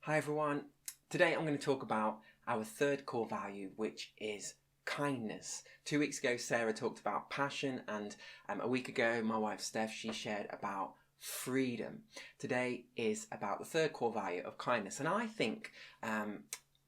Hi everyone. Today I'm going to talk about our third core value, which is kindness. 2 weeks ago, Sarah talked about passion, and a week ago, my wife Steph, she shared about freedom. Today is about the third core value of kindness, and I think,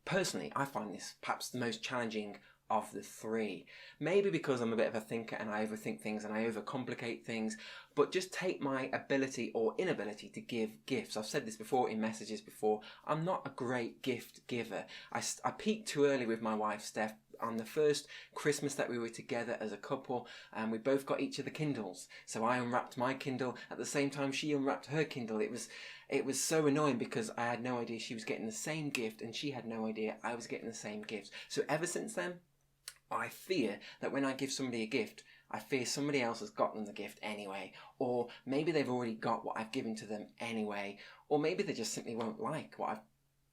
personally, I find this perhaps the most challenging of the three. Maybe because I'm a bit of a thinker and I overthink things and I overcomplicate things, but just take my ability or inability to give gifts. I've said this before in messages before. I'm not a great gift giver. I peaked too early with my wife Steph on the first Christmas that we were together as a couple, and we both got each of the Kindles. So I unwrapped my Kindle at the same time she unwrapped her Kindle. It was so annoying because I had no idea she was getting the same gift and she had no idea I was getting the same gift. So ever since then, I fear that when I give somebody a gift, I fear somebody else has gotten the gift anyway, or maybe they've already got what I've given to them anyway, or maybe they just simply won't like what I've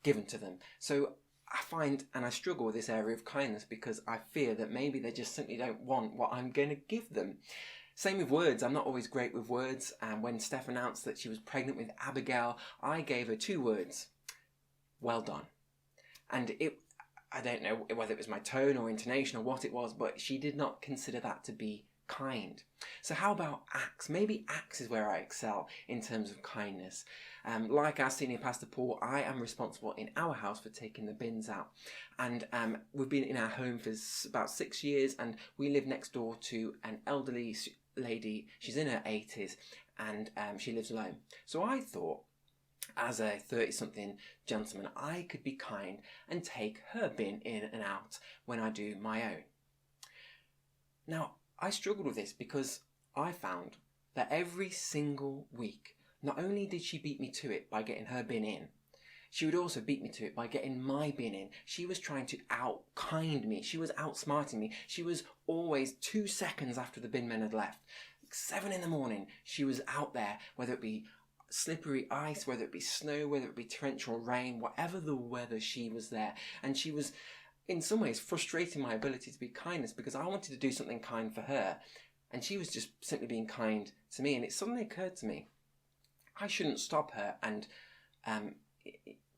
given to them. So I find, and I struggle with this area of kindness because I fear that maybe they just simply don't want what I'm going to give them. Same with words. I'm not always great with words, and when Steph announced that she was pregnant with Abigail, I gave her 2 words: well done. And I don't know whether it was my tone or intonation or what it was, but she did not consider that to be kind. So how about acts? Maybe acts is where I excel in terms of kindness. Like our senior pastor Paul, I am responsible in our house for taking the bins out. And we've been in our home for about 6 years, and we live next door to an elderly lady. She's in her 80s, and she lives alone. So I thought, as a 30-something gentleman, I could be kind and take her bin in and out when I do my own. Now, I struggled with this because I found that every single week, not only did she beat me to it by getting her bin in, she would also beat me to it by getting my bin in. She was trying to out-kind me. She was outsmarting me. She was always 2 seconds after the bin men had left. 7 in the morning, she was out there, whether it be slippery ice, whether it be snow, whether it be torrential rain, whatever the weather, she was there. And she was, in some ways, frustrating my ability to be kindness because I wanted to do something kind for her, and she was just simply being kind to me. And it suddenly occurred to me, I shouldn't stop her and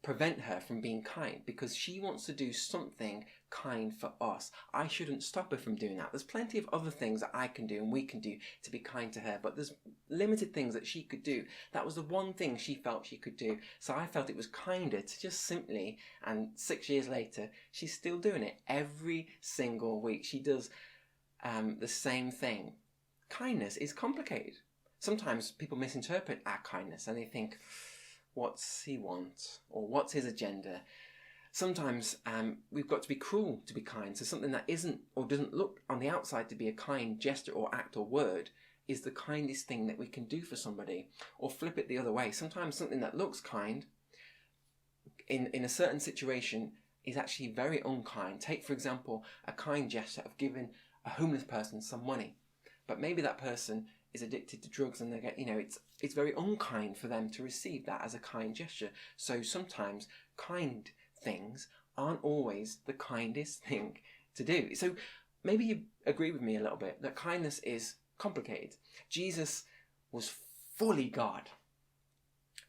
prevent her from being kind because she wants to do something kind for us. I shouldn't stop her from doing that. There's plenty of other things that I can do and we can do to be kind to her, but there's limited things that she could do. That was the one thing she felt she could do. So I felt it was kinder to just simply, and 6 years later, she's still doing it every single week. She does the same thing. Kindness is complicated. Sometimes people misinterpret our kindness and they think, what's he want? Or what's his agenda? Sometimes we've got to be cruel to be kind. So something that isn't or doesn't look on the outside to be a kind gesture or act or word is the kindest thing that we can do for somebody. Or flip it the other way. Sometimes something that looks kind in a certain situation is actually very unkind. Take, for example, a kind gesture of giving a homeless person some money. But maybe that person is addicted to drugs and they get, it's very unkind for them to receive that as a kind gesture. So sometimes kind things aren't always the kindest thing to do. So maybe you agree with me a little bit that kindness is complicated. Jesus was fully God,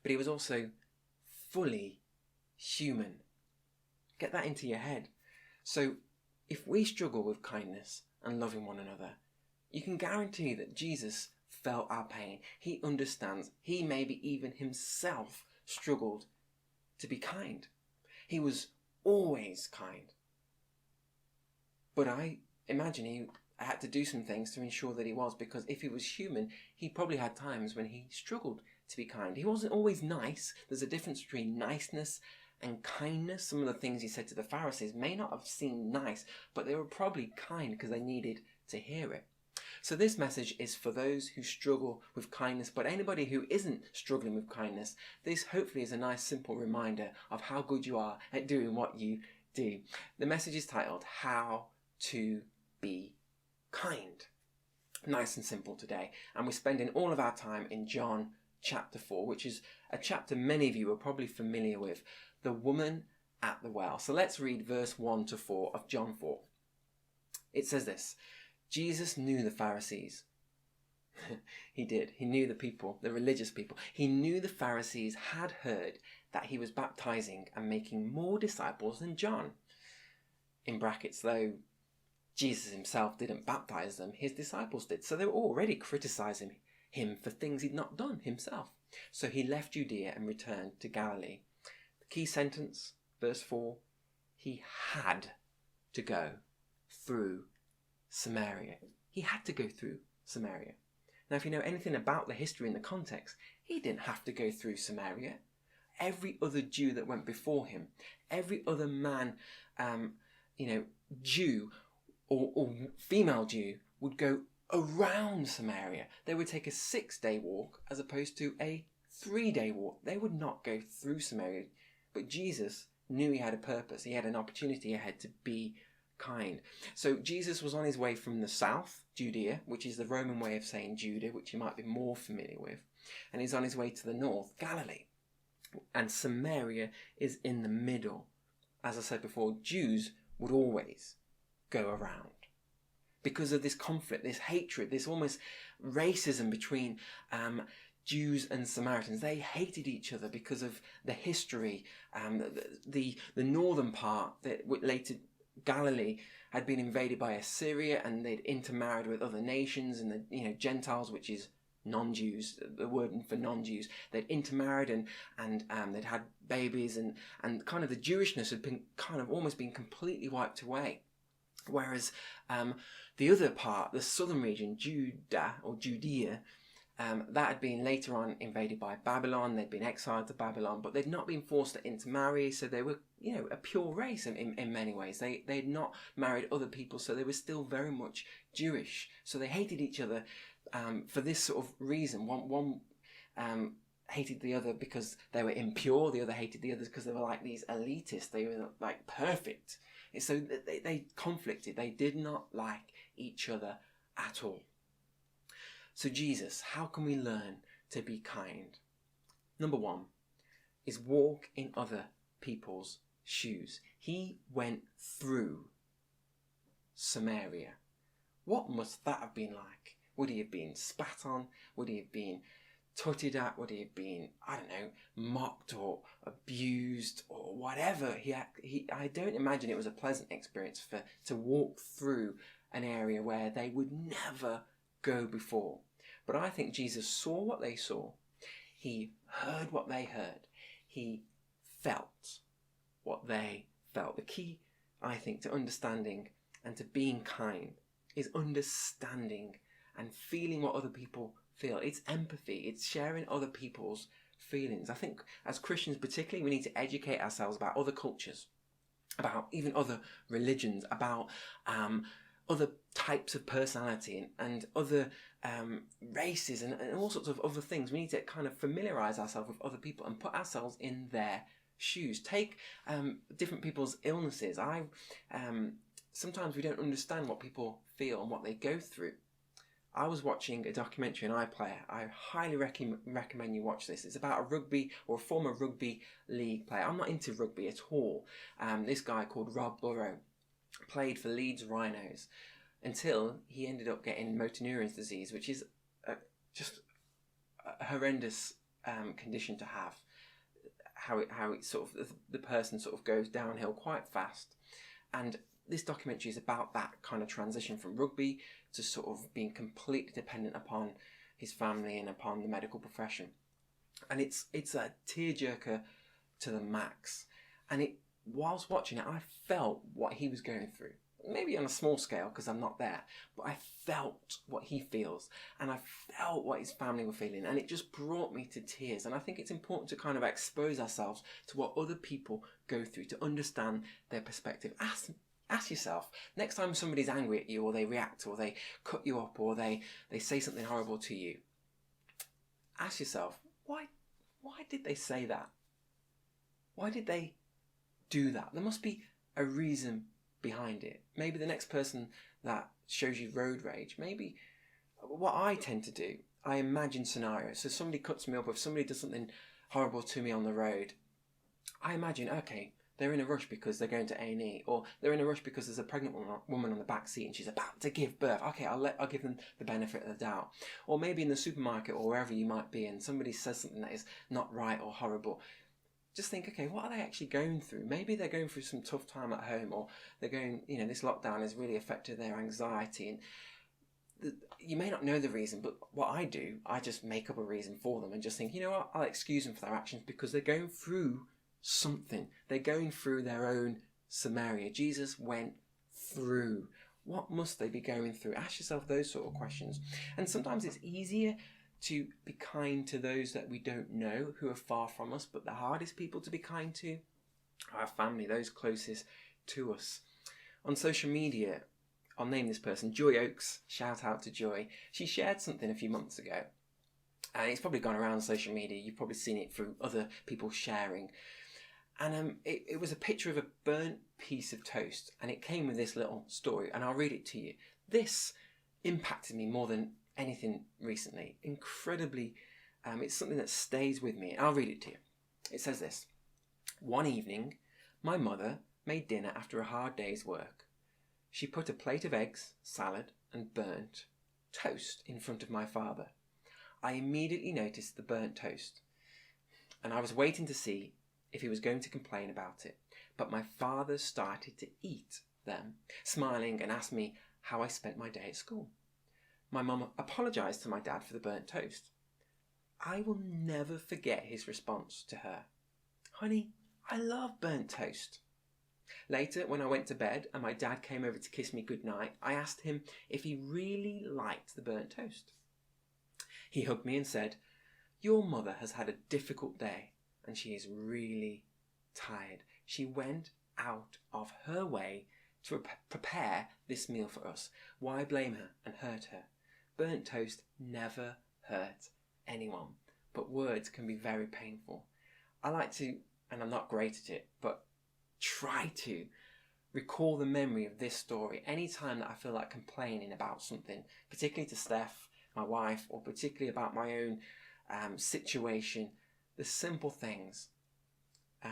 but he was also fully human. Get that into your head. So if we struggle with kindness and loving one another, you can guarantee that Jesus felt our pain. He understands. He maybe even himself struggled to be kind. He was always kind. But I imagine he had to do some things to ensure that he was, because if he was human, he probably had times when he struggled to be kind. He wasn't always nice. There's a difference between niceness and kindness. Some of the things he said to the Pharisees may not have seemed nice, but they were probably kind because they needed to hear it. So this message is for those who struggle with kindness, but anybody who isn't struggling with kindness, this hopefully is a nice simple reminder of how good you are at doing what you do. The message is titled, How to Be Kind. Nice and simple today. And we're spending all of our time in John chapter 4, which is a chapter many of you are probably familiar with, the woman at the well. So let's read verse 1 to 4 of John 4. It says this: Jesus knew the Pharisees He did. He knew the people, the religious people. He knew the Pharisees had heard that he was baptizing and making more disciples than John. In brackets, though Jesus himself didn't baptize them, his disciples did. So they were already criticizing him for things he'd not done himself. So he left Judea and returned to Galilee. The key sentence, verse 4, he had to go through Samaria. He had to go through Samaria. Now, if you know anything about the history and the context, he didn't have to go through Samaria. Every other Jew that went before him, every other man, Jew or female Jew would go around Samaria. They would take a 6-day walk as opposed to a 3-day walk. They would not go through Samaria. But Jesus knew he had a purpose. He had an opportunity ahead to be kind. So Jesus was on his way from the south, Judea, which is the Roman way of saying Judah, which you might be more familiar with. And he's on his way to the north, Galilee. And Samaria is in the middle. As I said before, Jews would always go around because of this conflict, this hatred, this almost racism between Jews and Samaritans. They hated each other because of the history. The northern part, that later Galilee, had been invaded by Assyria, and they'd intermarried with other nations, and the Gentiles, which is non-Jews, the word for non-Jews, they'd intermarried and they'd had babies, and kind of the Jewishness had been kind of almost been completely wiped away. Whereas the other part, the southern region, Judah or Judea, that had been later on invaded by Babylon. They'd been exiled to Babylon, but they'd not been forced to intermarry, so they were, a pure race in many ways. They'd not married other people, so they were still very much Jewish. So they hated each other for this sort of reason. One hated the other because they were impure. The other hated the others because they were like these elitists. They were like perfect. And so they conflicted. They did not like each other at all. So Jesus, how can we learn to be kind? Number one is walk in other people's shoes. He went through Samaria. What must that have been like? Would he have been spat on? Would he have been tutted at? Would he have been, mocked or abused or whatever? I don't imagine it was a pleasant experience to walk through an area where they would never go before. But I think Jesus saw what they saw. He heard what they heard. He felt what they felt. The key, I think, to understanding and to being kind is understanding and feeling what other people feel. It's empathy. It's sharing other people's feelings. I think as Christians particularly, we need to educate ourselves about other cultures, about even other religions, about other types of personality and other races and all sorts of other things. We need to kind of familiarise ourselves with other people and put ourselves in their shoes. Take different people's illnesses. Sometimes we don't understand what people feel and what they go through. I was watching a documentary on iPlayer. I highly recommend you watch this. It's about a rugby or a former rugby league player. I'm not into rugby at all. This guy called Rob Burrow played for Leeds Rhinos until he ended up getting motor neurons disease, which is just a horrendous condition to have. How it sort of the person sort of goes downhill quite fast, and this documentary is about that kind of transition from rugby to sort of being completely dependent upon his family and upon the medical profession. And it's a tearjerker to the max. And whilst watching it, I felt what he was going through. Maybe on a small scale because I'm not there, but I felt what he feels and I felt what his family were feeling, and it just brought me to tears. And I think it's important to kind of expose ourselves to what other people go through, to understand their perspective. Ask yourself, next time somebody's angry at you, or they react, or they cut you up, or they say something horrible to you, ask yourself, why did they say that? Why did they do that? There must be a reason behind it. Maybe the next person that shows you road rage, maybe what I tend to do, I imagine scenarios. So somebody cuts me up, if somebody does something horrible to me on the road, I imagine, okay, they're in a rush because they're going to A&E, or they're in a rush because there's a pregnant woman on the back seat and she's about to give birth. Okay, I'll give them the benefit of the doubt. Or maybe in the supermarket or wherever you might be, and somebody says something that is not right or horrible. Just think, okay, what are they actually going through? Maybe they're going through some tough time at home, or they're going, this lockdown has really affected their anxiety. And you may not know the reason, but what I do, I just make up a reason for them and just think, you know what, I'll excuse them for their actions because they're going through something. They're going through their own Samaria. Jesus went through. What must they be going through? Ask yourself those sort of questions. And sometimes it's easier to be kind to those that we don't know, who are far from us, but the hardest people to be kind to are our family, those closest to us. On social media, I'll name this person, Joy Oakes, shout out to Joy. She shared something a few months ago, and it's probably gone around social media. You've probably seen it through other people sharing. And it was a picture of a burnt piece of toast, and it came with this little story, and I'll read it to you. This impacted me more than anything recently. Incredibly, it's something that stays with me. I'll read it to you. It says this. One evening, my mother made dinner after a hard day's work. She put a plate of eggs, salad, and burnt toast in front of my father. I immediately noticed the burnt toast, and I was waiting to see if he was going to complain about it. But my father started to eat them, smiling, and asked me how I spent my day at school. My mum apologised to my dad for the burnt toast. I will never forget his response to her. Honey, I love burnt toast. Later, when I went to bed and my dad came over to kiss me goodnight, I asked him if he really liked the burnt toast. He hugged me and said, your mother has had a difficult day and she is really tired. She went out of her way to prepare this meal for us. Why blame her and hurt her? Burnt toast never hurt anyone, but words can be very painful. I like to, and I'm not great at it, but try to recall the memory of this story anytime that I feel like complaining about something, particularly to Steph, my wife, or particularly about my own situation. The simple things.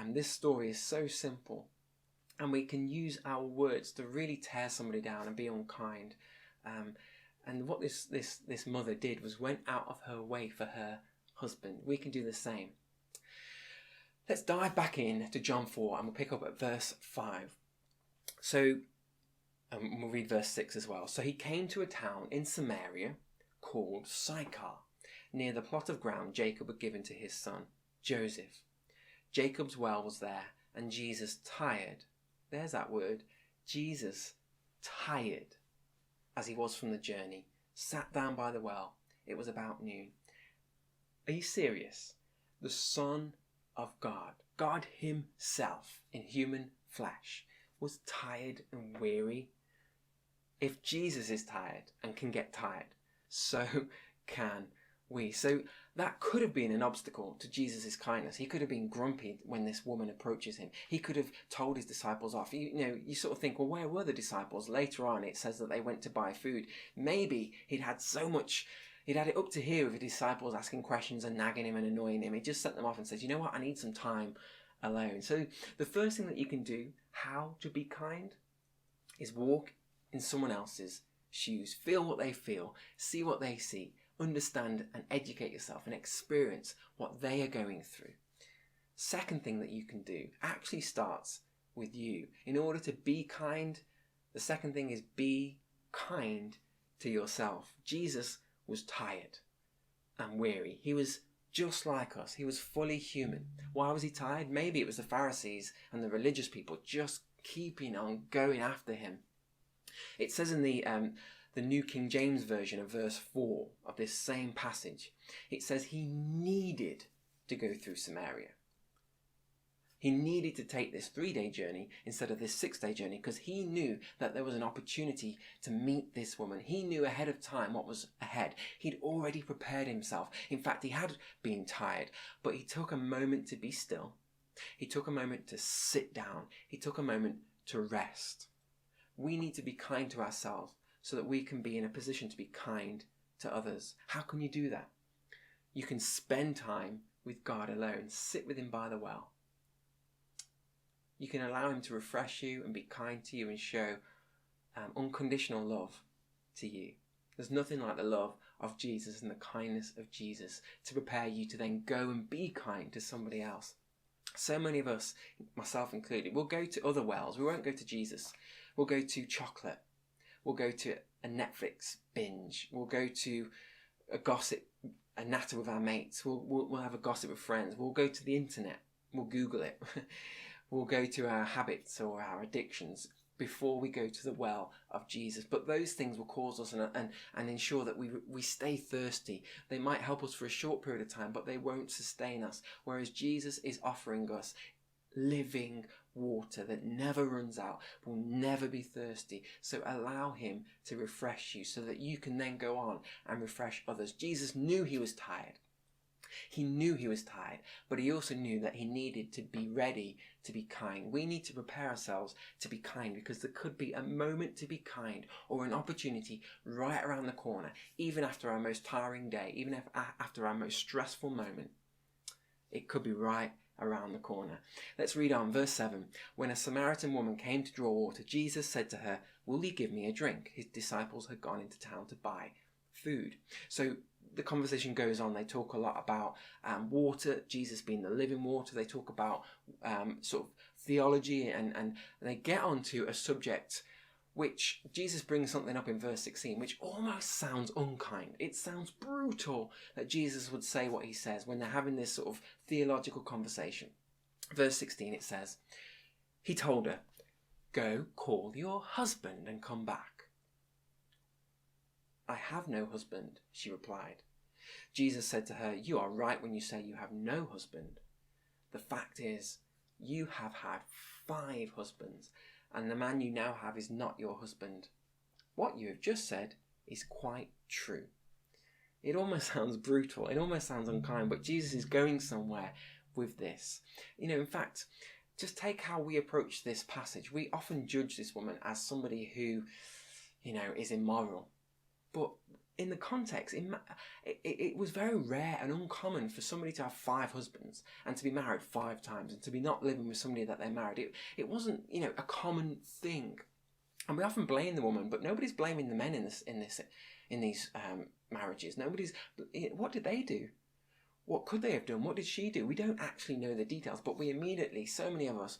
This story is so simple, and we can use our words to really tear somebody down and be unkind. And what this mother did was went out of her way for her husband. We can do the same. Let's dive back in to John 4 and we'll pick up at verse 5. So, we'll read verse 6 as well. So he came to a town in Samaria called Sychar, near the plot of ground Jacob had given to his son, Joseph. Jacob's well was there, and Jesus tired. There's that word. Jesus tired, as he was from the journey, sat down by the well. It was about noon. Are you serious? The Son of God, God himself in human flesh, was tired and weary. If Jesus is tired and can get tired, so can we. So that could have been an obstacle to Jesus' kindness. He could have been grumpy when this woman approaches him. He could have told his disciples off. You sort of think, well, where were the disciples? Later on, it says that they went to buy food. Maybe he'd had it up to here with the disciples asking questions and nagging him and annoying him. He just sent them off and said, you know what, I need some time alone. So the first thing that you can do, how to be kind, is walk in someone else's shoes. Feel what they feel. See what they see. Understand and educate yourself and experience what they are going through. Second thing that you can do actually starts with you. In order to be kind, the second thing is be kind to yourself. Jesus was tired and weary. He was just like us. He was fully human. Why was he tired? Maybe it was the Pharisees and the religious people just keeping on going after him. It says in the New King James Version of verse 4 of this same passage, it says he needed to go through Samaria. He needed to take this 3-day journey instead of this 6-day journey because he knew that there was an opportunity to meet this woman. He knew ahead of time what was ahead. He'd already prepared himself. In fact, he had been tired, but he took a moment to be still. He took a moment to sit down. He took a moment to rest. We need to be kind to ourselves so that we can be in a position to be kind to others. How can you do that? You can spend time with God alone. Sit with him by the well. You can allow him to refresh you and be kind to you and show unconditional love to you. There's nothing like the love of Jesus and the kindness of Jesus to prepare you to then go and be kind to somebody else. So many of us, myself included, will go to other wells. We won't go to Jesus. We'll go to chocolate. We'll go to a Netflix binge. We'll go to a natter with our mates. We'll have a gossip with friends. We'll go to the internet. We'll Google it. We'll go to our habits or our addictions before we go to the well of Jesus. But those things will cause us and ensure that we stay thirsty. They might help us for a short period of time, but they won't sustain us. Whereas Jesus is offering us living water that never runs out, will never be thirsty. So allow him to refresh you so that you can then go on and refresh others. Jesus knew he was tired. He knew he was tired, but he also knew that he needed to be ready to be kind. We need to prepare ourselves to be kind because there could be a moment to be kind or an opportunity right around the corner, even after our most tiring day, even after our most stressful moment. It could be right around the corner. Let's read on, verse 7. When a Samaritan woman came to draw water, Jesus said to her, "Will you give me a drink?" His disciples had gone into town to buy food. So the conversation goes on. They talk a lot about water, Jesus being the living water. They talk about sort of theology and they get onto a subject which Jesus brings something up in verse 16, which almost sounds unkind. It sounds brutal that Jesus would say what he says when they're having this sort of theological conversation. Verse 16, it says, he told her, "Go call your husband and come back." "I have no husband," she replied. Jesus said to her, "You are right when you say you have no husband. The fact is, you have had 5 husbands, and the man you now have is not your husband. What you have just said is quite true." It almost sounds brutal. It almost sounds unkind, but Jesus is going somewhere with this. In fact, just take how we approach this passage. We often judge this woman as somebody who, is immoral. But in the context, it was very rare and uncommon for somebody to have 5 husbands and to be married 5 times and to be not living with somebody that they're married. It wasn't, a common thing. And we often blame the woman, but nobody's blaming the men in these marriages. What did they do? What could they have done? What did she do? We don't actually know the details, but we immediately, so many of us,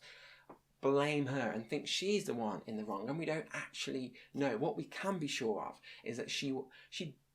blame her and think she's the one in the wrong, and we don't actually know. What we can be sure of is that she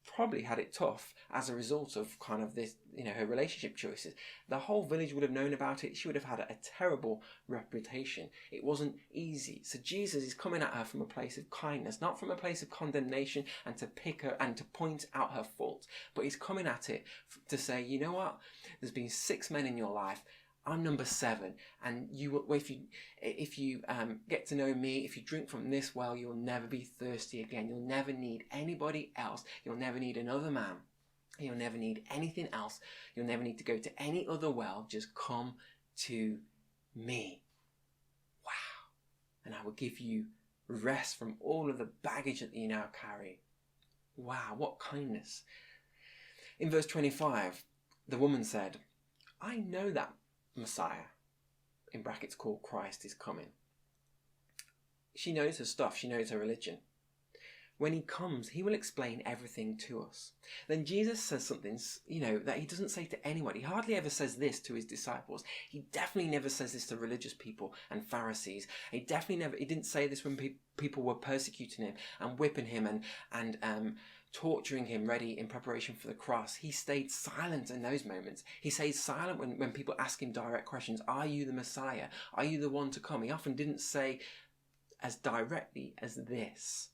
probably had it tough as a result of kind of this, her relationship choices. The whole village would have known about it. She would have had a terrible reputation. It wasn't easy. So Jesus is coming at her from a place of kindness, not from a place of condemnation and to pick her and to point out her faults, but he's coming at it to say, you know what? There's been 6 men in your life. I'm number 7, and if you get to know me, if you drink from this well, you'll never be thirsty again. You'll never need anybody else. You'll never need another man. You'll never need anything else. You'll never need to go to any other well. Just come to me. Wow. And I will give you rest from all of the baggage that you now carry. Wow, what kindness. In verse 25, the woman said, "I know that Messiah," in brackets called Christ, is coming. She knows her stuff. She knows her religion. When he comes, he will explain everything to us. Then Jesus says something, that he doesn't say to anyone. He hardly ever says this to his disciples. He definitely never says this to religious people and Pharisees. He didn't say this when people were persecuting him and whipping him and torturing him ready in preparation for the cross. He stayed silent in those moments. He stays silent when people ask him direct questions. Are you the Messiah? Are you the one to come? He often didn't say as directly as this.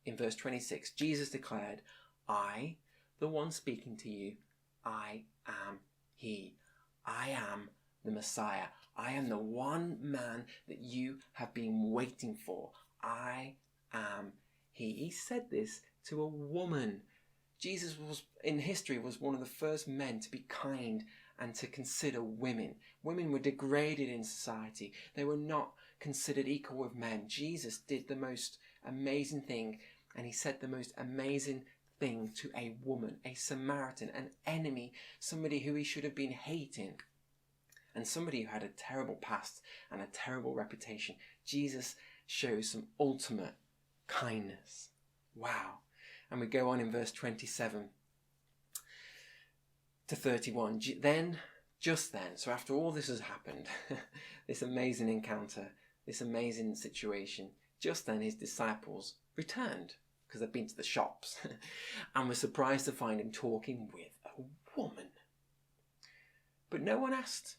In verse 26, Jesus declared, "I, the one speaking to you, I am he. I am the Messiah. I am the one man that you have been waiting for. I am he." He said this to a woman. Jesus in history was one of the first men to be kind and to consider women. Women were degraded in society. They were not considered equal with men. Jesus did the most amazing thing, and he said the most amazing thing to a woman, a Samaritan, an enemy, somebody who he should have been hating. and somebody who had a terrible past and a terrible reputation, Jesus shows some ultimate kindness. Wow. And we go on in verse 27 to 31. Just then, so after all this has happened, this amazing encounter, this amazing situation, just then his disciples returned, because they'd been to the shops, and were surprised to find him talking with a woman. But no one asked,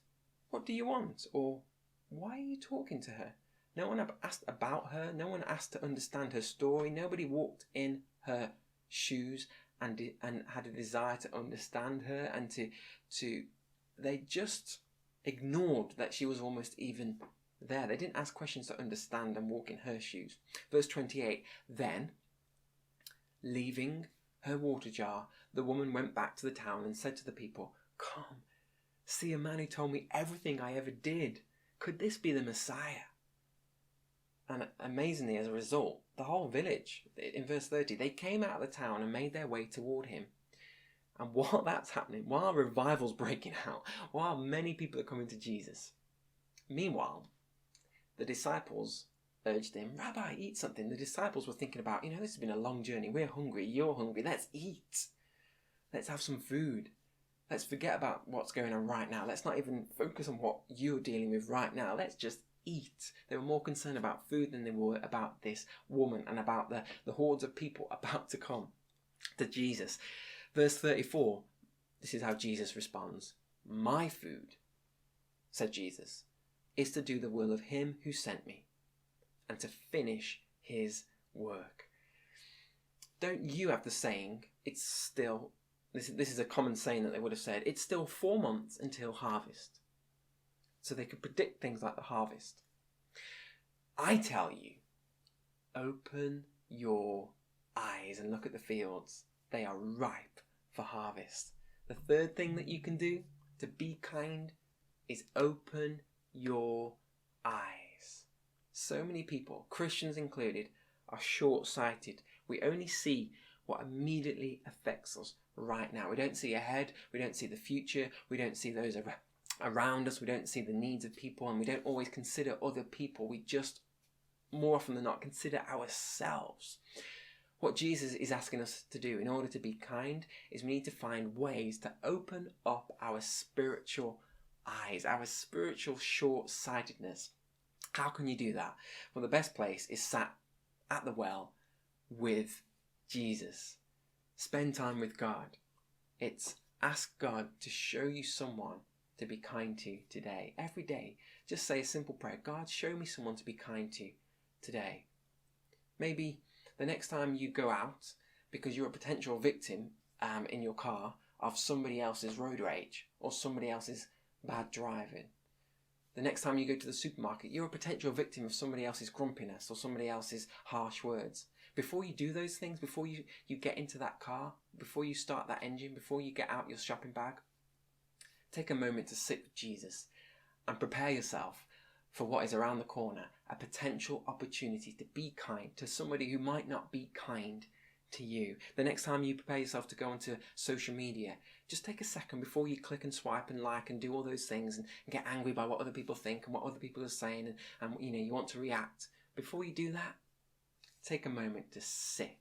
"What do you want?" or "Why are you talking to her?" No one asked about her. No one asked to understand her story. Nobody walked in her shoes and had a desire to understand her and to. They just ignored that she was almost even there. They didn't ask questions to understand and walk in her shoes. Verse 28. Then, leaving her water jar, the woman went back to the town and said to the people, "Come, see a man who told me everything I ever did. Could this be the Messiah?" And amazingly, as a result, the whole village, in verse 30, they came out of the town and made their way toward him. And while that's happening, while revival's breaking out, while many people are coming to Jesus, meanwhile, the disciples urged him, "Rabbi, eat something." The disciples were thinking about, this has been a long journey. We're hungry. You're hungry. Let's eat. Let's have some food. Let's forget about what's going on right now. Let's not even focus on what you're dealing with right now. Let's just eat. They were more concerned about food than they were about this woman and about the hordes of people about to come to Jesus. Verse 34, this is how Jesus responds. "My food," said Jesus, "is to do the will of him who sent me and to finish his work." Don't you have the saying, it's still, this is a common saying that they would have said, it's still 4 months until harvest. So they could predict things like the harvest. I tell you, open your eyes and look at the fields. They are ripe for harvest. The third thing that you can do to be kind is open your eyes. So many people, Christians included, are short-sighted. We only see what immediately affects us right now. We don't see ahead. We don't see the future. We don't see those around us. We don't see the needs of people, and we don't always consider other people. We just, more often than not, consider ourselves. What Jesus is asking us to do in order to be kind is we need to find ways to open up our spiritual eyes, our spiritual short-sightedness. How can you do that? Well, the best place is sat at the well with Jesus. Spend time with God. It's ask God to show you someone to be kind to today. Every day, just say a simple prayer. God, show me someone to be kind to today. Maybe the next time you go out, because you're a potential victim in your car of somebody else's road rage or somebody else's bad driving. The next time you go to the supermarket, you're a potential victim of somebody else's grumpiness or somebody else's harsh words. Before you do those things, before you get into that car, before you start that engine, before you get out your shopping bag, take a moment to sit with Jesus and prepare yourself for what is around the corner, a potential opportunity to be kind to somebody who might not be kind to you. The next time you prepare yourself to go onto social media, just take a second before you click and swipe and like and do all those things and get angry by what other people think and what other people are saying and you want to react. Before you do that, take a moment to sit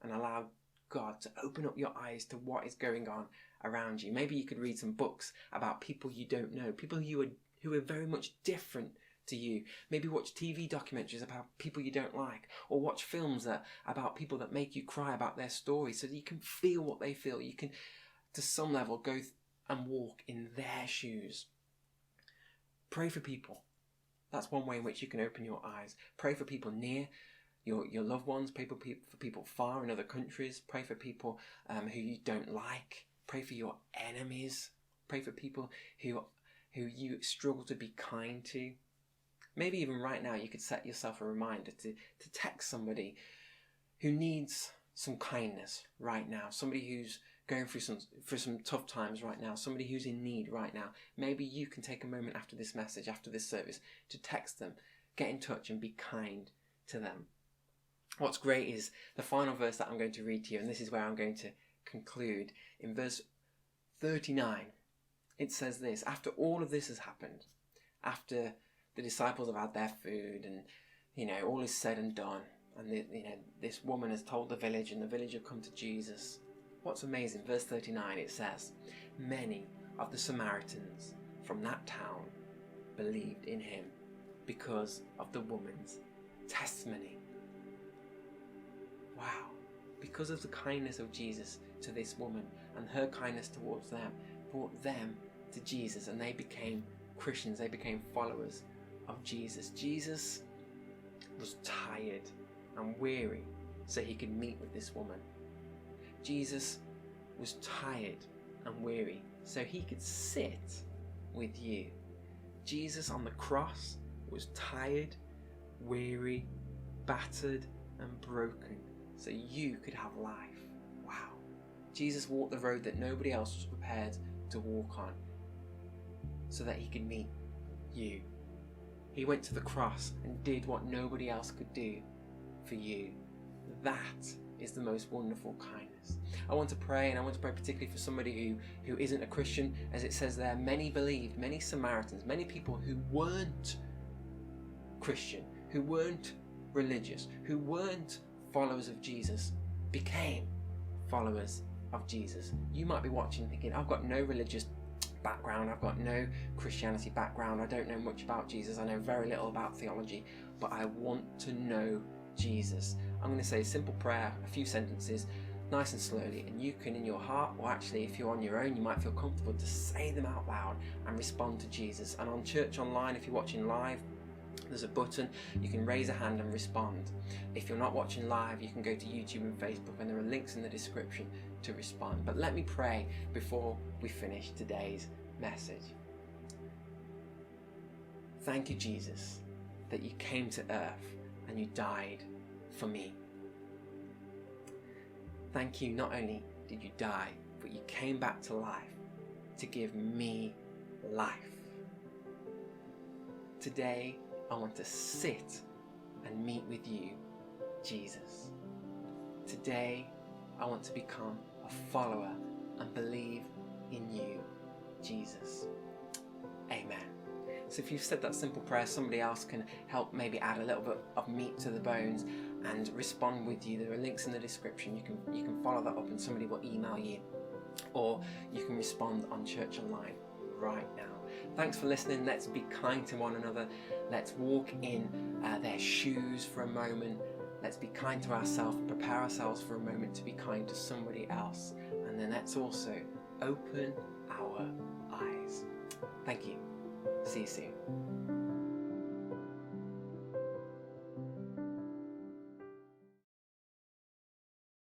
and allow God to open up your eyes to what is going on around you. Maybe you could read some books about people you don't know, people who are very much different to you. Maybe watch TV documentaries about people you don't like, or watch films about people that make you cry about their stories so that you can feel what they feel. You can, to some level, go and walk in their shoes. Pray for people. That's one way in which you can open your eyes. Pray for people near, your loved ones. Pray for people far in other countries. Pray for people who you don't like. Pray for your enemies. Pray for people who you struggle to be kind to. Maybe even right now you could set yourself a reminder to text somebody who needs some kindness right now, somebody who's going through some tough times right now, somebody who's in need right now. Maybe you can take a moment after this message, after this service, to text them, get in touch and be kind to them. What's great is the final verse that I'm going to read to you, and this is where I'm going to conclude. In verse 39, it says this: after all of this has happened, after the disciples have had their food and, all is said and done, and this woman has told the village and the village have come to Jesus. What's amazing, verse 39, it says, many of the Samaritans from that town believed in him because of the woman's testimony. Wow. Because of the kindness of Jesus to this woman and her kindness towards them, brought them to Jesus, and they became Christians, they became followers of Jesus. Jesus was tired and weary so he could meet with this woman. Jesus was tired and weary so he could sit with you. Jesus on the cross was tired, weary, battered and broken so you could have life. Wow. Jesus walked the road that nobody else was prepared to walk on so that he could meet you. He went to the cross and did what nobody else could do for you. That is the most wonderful kindness. I want to pray, and I want to pray particularly for somebody who isn't a Christian. As it says there, many believed, many Samaritans, many people who weren't Christian, who weren't religious, who weren't followers of Jesus, became followers of Jesus. You might be watching thinking, I've got no religious background, I've got no Christianity background, I don't know much about Jesus, I know very little about theology, but I want to know Jesus. I'm going to say a simple prayer, a few sentences, nice and slowly, and you can in your heart, or actually if you're on your own, you might feel comfortable to say them out loud and respond to Jesus. And on Church Online, if you're watching live, there's a button, you can raise a hand and respond. If you're not watching live, you can go to YouTube and Facebook, and there are links in the description to respond. But let me pray before we finish today's message. Thank you, Jesus, that you came to earth and you died for me. Thank you, not only did you die, but you came back to life to give me life. Today, I want to sit and meet with you, Jesus. Today, I want to become a follower and believe in you, Jesus. Amen. So if you've said that simple prayer, somebody else can help maybe add a little bit of meat to the bones and respond with you. There are links in the description. You can follow that up and somebody will email you, or you can respond on Church Online right now. Thanks for listening. Let's be kind to one another. Let's walk in their shoes for a moment. Let's be kind to ourselves, prepare ourselves for a moment to be kind to somebody else. And then let's also open our eyes. Thank you. See you soon.